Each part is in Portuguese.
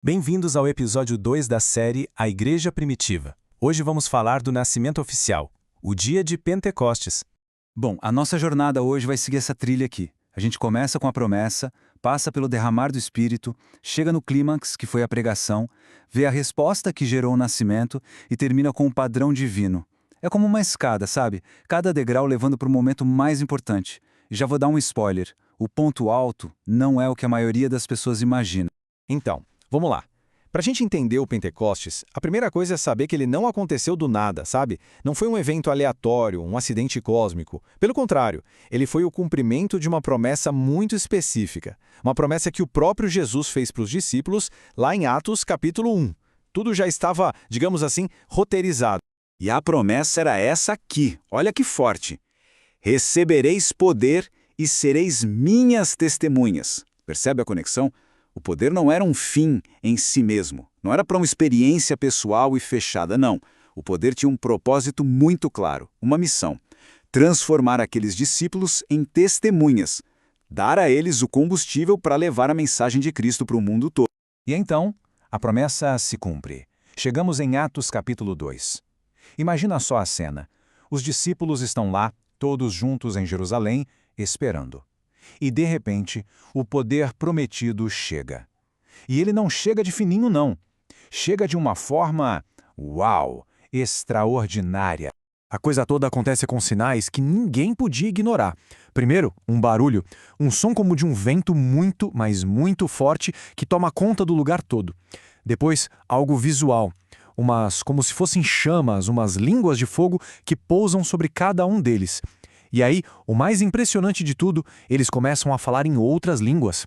Bem-vindos ao episódio 2 da série A Igreja Primitiva. Hoje vamos falar do nascimento oficial, o dia de Pentecostes. Bom, a nossa jornada hoje vai seguir essa trilha aqui. A gente começa com a promessa, passa pelo derramar do Espírito, chega no clímax, que foi a pregação, vê a resposta que gerou o nascimento e termina com o padrão divino. É como uma escada, sabe? Cada degrau levando para o momento mais importante. E já vou dar um spoiler: o ponto alto não é o que a maioria das pessoas imagina. Então, vamos lá. Para a gente entender o Pentecostes, a primeira coisa é saber que ele não aconteceu do nada, sabe? Não foi um evento aleatório, um acidente cósmico. Pelo contrário, ele foi o cumprimento de uma promessa muito específica. Uma promessa que o próprio Jesus fez para os discípulos lá em Atos capítulo 1. Tudo já estava, digamos assim, roteirizado. E a promessa era essa aqui, olha que forte. Recebereis poder e sereis minhas testemunhas. Percebe a conexão? O poder não era um fim em si mesmo, não era para uma experiência pessoal e fechada, não. O poder tinha um propósito muito claro, uma missão: transformar aqueles discípulos em testemunhas, dar a eles o combustível para levar a mensagem de Cristo para o mundo todo. E então, a promessa se cumpre. Chegamos em Atos capítulo 2. Imagina só a cena. Os discípulos estão lá, todos juntos em Jerusalém, esperando. E, de repente, o poder prometido chega. E ele não chega de fininho, não. Chega de uma forma, uau, extraordinária. A coisa toda acontece com sinais que ninguém podia ignorar. Primeiro, um barulho, um som como de um vento muito, mas muito forte que toma conta do lugar todo. Depois, algo visual, como se fossem chamas, umas línguas de fogo que pousam sobre cada um deles. E aí, o mais impressionante de tudo, eles começam a falar em outras línguas.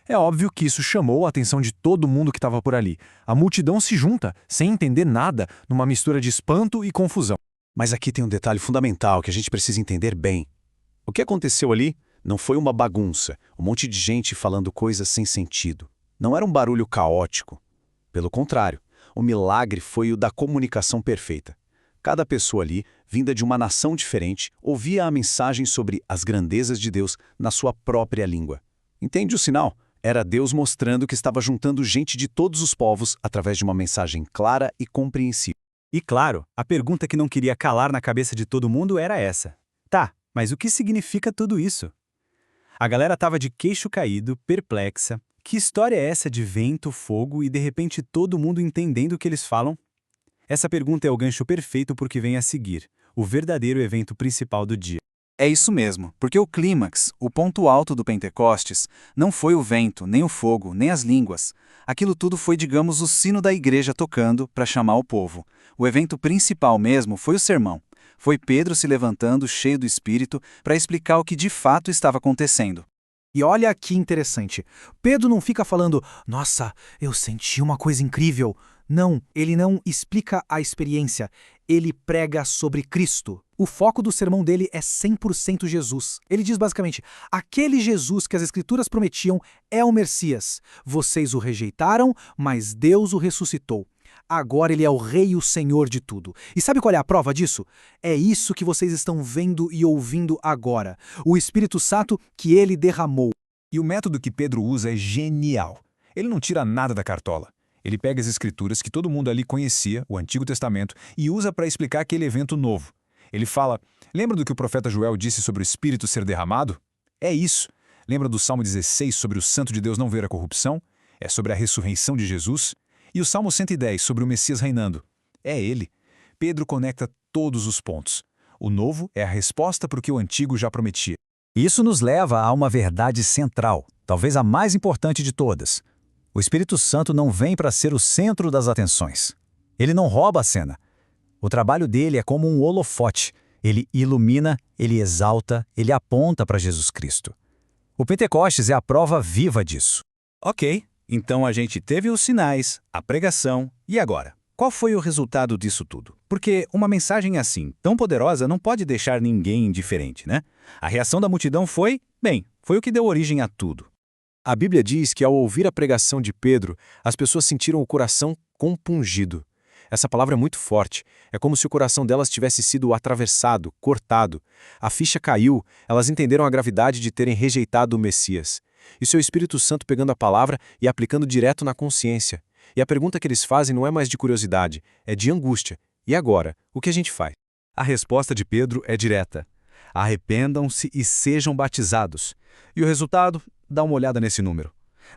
É óbvio que isso chamou a atenção de todo mundo que estava por ali. A multidão se junta, sem entender nada, numa mistura de espanto e confusão. Mas aqui tem um detalhe fundamental que a gente precisa entender bem. O que aconteceu ali não foi uma bagunça, um monte de gente falando coisas sem sentido. Não era um barulho caótico. Pelo contrário, o milagre foi o da comunicação perfeita. Cada pessoa ali, vinda de uma nação diferente, ouvia a mensagem sobre as grandezas de Deus na sua própria língua. Entende o sinal? Era Deus mostrando que estava juntando gente de todos os povos através de uma mensagem clara e compreensível. E claro, a pergunta que não queria calar na cabeça de todo mundo era essa. Tá, mas o que significa tudo isso? A galera estava de queixo caído, perplexa. Que história é essa de vento, fogo e de repente todo mundo entendendo o que eles falam? Essa pergunta é o gancho perfeito para o que vem a seguir, o verdadeiro evento principal do dia. É isso mesmo, porque o clímax, o ponto alto do Pentecostes, não foi o vento, nem o fogo, nem as línguas. Aquilo tudo foi, digamos, o sino da igreja tocando para chamar o povo. O evento principal mesmo foi o sermão. Foi Pedro se levantando, cheio do Espírito, para explicar o que de fato estava acontecendo. E olha que interessante. Pedro não fica falando, nossa, eu senti uma coisa incrível. Não, ele não explica a experiência, ele prega sobre Cristo. O foco do sermão dele é 100% Jesus. Ele diz basicamente, aquele Jesus que as Escrituras prometiam é o Messias. Vocês o rejeitaram, mas Deus o ressuscitou. Agora ele é o Rei e o Senhor de tudo. E sabe qual é a prova disso? É isso que vocês estão vendo e ouvindo agora. O Espírito Santo que ele derramou. E o método que Pedro usa é genial. Ele não tira nada da cartola. Ele pega as escrituras que todo mundo ali conhecia, o Antigo Testamento, e usa para explicar aquele evento novo. Ele fala, lembra do que o profeta Joel disse sobre o Espírito ser derramado? É isso. Lembra do Salmo 16 sobre o Santo de Deus não ver a corrupção? É sobre a ressurreição de Jesus. E o Salmo 110 sobre o Messias reinando? É ele. Pedro conecta todos os pontos. O novo é a resposta para o que o antigo já prometia. Isso nos leva a uma verdade central, talvez a mais importante de todas. O Espírito Santo não vem para ser o centro das atenções. Ele não rouba a cena. O trabalho dele é como um holofote. Ele ilumina, ele exalta, ele aponta para Jesus Cristo. O Pentecostes é a prova viva disso. Ok, então a gente teve os sinais, a pregação, e agora? Qual foi o resultado disso tudo? Porque uma mensagem assim, tão poderosa, não pode deixar ninguém indiferente, né? A reação da multidão foi o que deu origem a tudo. A Bíblia diz que ao ouvir a pregação de Pedro, as pessoas sentiram o coração compungido. Essa palavra é muito forte. É como se o coração delas tivesse sido atravessado, cortado. A ficha caiu, elas entenderam a gravidade de terem rejeitado o Messias. E seu Espírito Santo pegando a palavra e aplicando direto na consciência. E a pergunta que eles fazem não é mais de curiosidade, é de angústia. E agora? O que a gente faz? A resposta de Pedro é direta. Arrependam-se e sejam batizados. E o resultado? Dá uma olhada nesse número.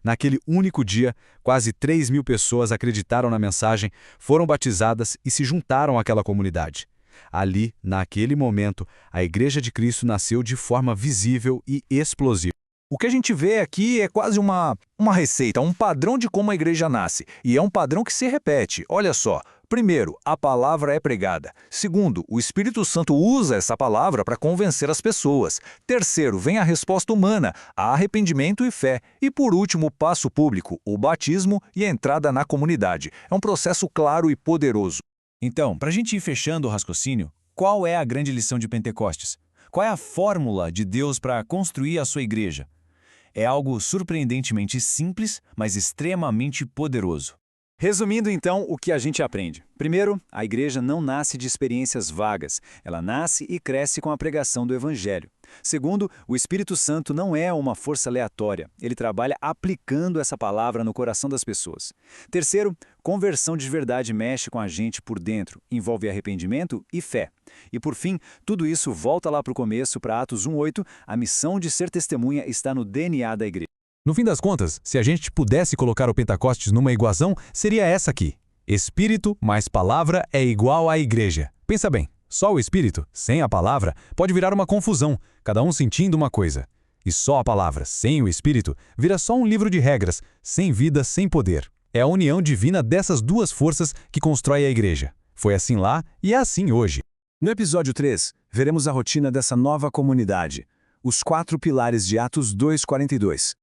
Naquele único dia, quase 3.000 pessoas acreditaram na mensagem, foram batizadas e se juntaram àquela comunidade. Ali, naquele momento, a Igreja de Cristo nasceu de forma visível e explosiva. O que a gente vê aqui é quase uma receita, um padrão de como a igreja nasce. E é um padrão que se repete. Olha só. Primeiro, a palavra é pregada. Segundo, o Espírito Santo usa essa palavra para convencer as pessoas. Terceiro, vem a resposta humana, arrependimento e fé. E por último, o passo público, o batismo e a entrada na comunidade. É um processo claro e poderoso. Então, para a gente ir fechando o raciocínio, qual é a grande lição de Pentecostes? Qual é a fórmula de Deus para construir a sua igreja? É algo surpreendentemente simples, mas extremamente poderoso. Resumindo, então, o que a gente aprende. Primeiro, a igreja não nasce de experiências vagas. Ela nasce e cresce com a pregação do Evangelho. Segundo, o Espírito Santo não é uma força aleatória. Ele trabalha aplicando essa palavra no coração das pessoas. Terceiro, conversão de verdade mexe com a gente por dentro. Envolve arrependimento e fé. E por fim, tudo isso volta lá para o começo, para Atos 1:8, a missão de ser testemunha está no DNA da igreja. No fim das contas, se a gente pudesse colocar o Pentecostes numa equação, seria essa aqui. Espírito mais palavra é igual à igreja. Pensa bem, só o Espírito, sem a palavra, pode virar uma confusão, cada um sentindo uma coisa. E só a palavra, sem o Espírito, vira só um livro de regras, sem vida, sem poder. É a união divina dessas duas forças que constrói a igreja. Foi assim lá e é assim hoje. No episódio 3, veremos a rotina dessa nova comunidade. Os 4 pilares de Atos 2:42.